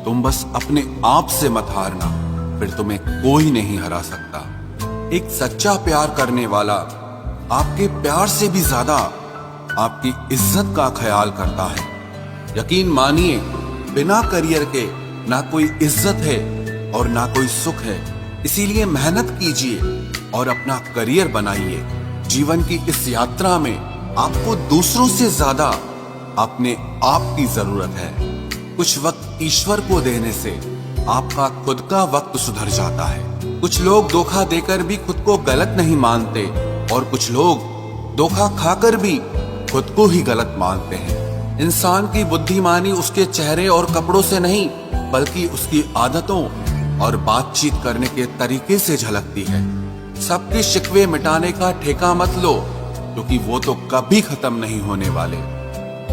तुम बस अपने आप से मत हारना, फिर तुम्हें कोई नहीं हरा सकता। एक सच्चा प्यार करने वाला आपके प्यार से भी ज्यादा आपकी इज्जत का ख्याल करता है। यकीन मानिए, बिना करियर के ना कोई इज्जत है और ना कोई सुख है। इसीलिए मेहनत कीजिए और अपना करियर बनाइए। जीवन की इस यात्रा में आपको दूसरों से ज्यादा अपने आप की जरूरत है। कुछ वक्त ईश्वर को देने से आपका खुद का वक्त सुधर जाता है। कुछ लोग धोखा देकर भी खुद को गलत नहीं मानते और कुछ लोग धोखा खाकर भी खुद को ही गलत मानते हैं। इंसान की बुद्धिमानी उसके चेहरे और कपड़ों से नहीं, बल्कि उसकी आदतों और बातचीत करने के तरीके से झलकती है। सबके शिकवे मिटाने का ठेका मत लो, क्योंकि वो तो कभी खत्म नहीं होने वाले।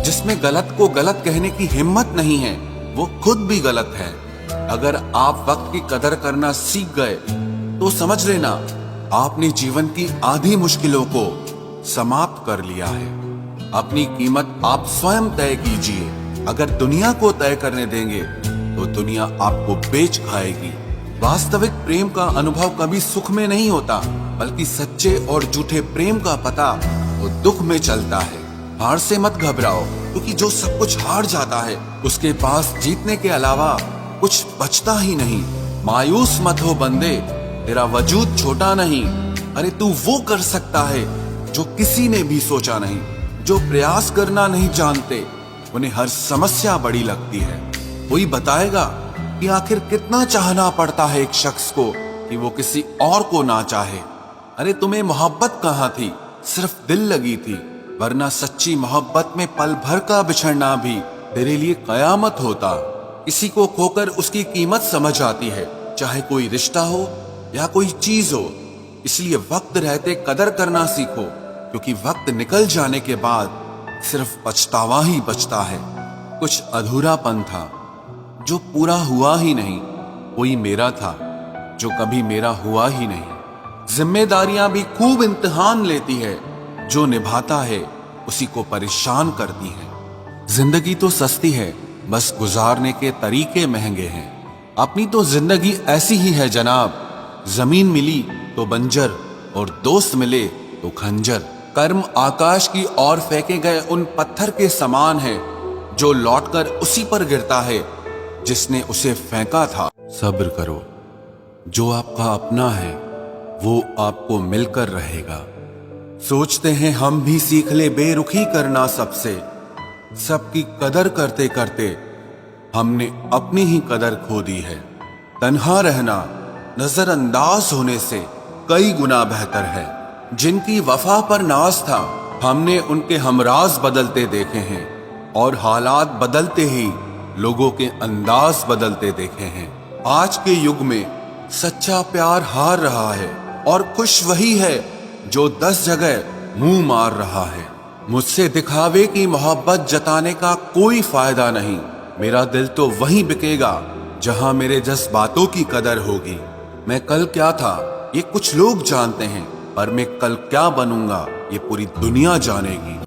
जिसमें गलत को गलत कहने की हिम्मत नहीं है, वो खुद भी गलत है। अगर आप वक्त की कदर करना सीख गए तो समझ लेना आपने जीवन की आधी मुश्किलों को समाप्त कर लिया है। अपनी कीमत आप स्वयं तय कीजिए। अगर दुनिया को तय करने देंगे तो दुनिया आपको बेच खाएगी। वास्तविक प्रेम का अनुभव कभी सुख में नहीं होता, बल्कि सच्चे और झूठे प्रेम का पता वो दुख में चलता है। हार से मत घबराओ, क्योंकि जो सब कुछ हार जाता है उसके पास जीतने के अलावा कुछ बचता ही नहीं। मायूस मत हो बंदे, तेरा वजूद छोटा नहीं। अरे तू वो कर सकता है जो किसी ने भी सोचा नहीं। जो प्रयास करना नहीं जानते उन्हें हर समस्या बड़ी लगती है। कोई बताएगा कि आखिर कितना चाहना पड़ता है एक शख्स को कि वो किसी और को ना चाहे। अरे तुम्हें मोहब्बत कहाँ थी, सिर्फ दिल लगी थी, वरना सच्ची मोहब्बत में पल भर का बिछड़ना भी तेरे लिए कयामत होता। किसी को खोकर उसकी कीमत समझ आती है, चाहे कोई रिश्ता हो या कोई चीज हो। इसलिए वक्त रहते कदर करना सीखो, क्योंकि वक्त निकल जाने के बाद सिर्फ पछतावा ही बचता है। कुछ अधूरापन था जो पूरा हुआ ही नहीं। कोई मेरा था जो कभी मेरा हुआ ही नहीं। जिम्मेदारियां भी खूब इम्तिहान लेती है, जो निभाता है उसी को परेशान करती है। जिंदगी तो सस्ती है, बस गुजारने के तरीके महंगे हैं। अपनी तो जिंदगी ऐसी ही है जनाब, जमीन मिली तो बंजर और दोस्त मिले तो खंजर। कर्म आकाश की ओर फेंके गए उन पत्थर के समान है, जो लौटकर उसी पर गिरता है जिसने उसे फेंका था। सब्र करो, जो आपका अपना है वो आपको मिलकर रहेगा। सोचते हैं हम भी सीख ले बेरुखी करना सबसे। सबकी कदर करते करते हमने अपनी ही कदर खो दी है। तन्हा रहना नजरअंदाज होने से कई गुना बेहतर है। जिनकी वफा पर नाज था, हमने उनके हमराज बदलते देखे हैं, और हालात बदलते ही लोगों के अंदाज बदलते देखे हैं। आज के युग में सच्चा प्यार हार रहा है, और खुश वही है जो 10 जगह मुंह मार रहा है। मुझसे दिखावे की मोहब्बत जताने का कोई फायदा नहीं। मेरा दिल तो वहीं बिकेगा जहां मेरे जज्बातों की कदर होगी। मैं कल क्या था ये कुछ लोग जानते हैं, पर मैं कल क्या बनूंगा ये पूरी दुनिया जानेगी।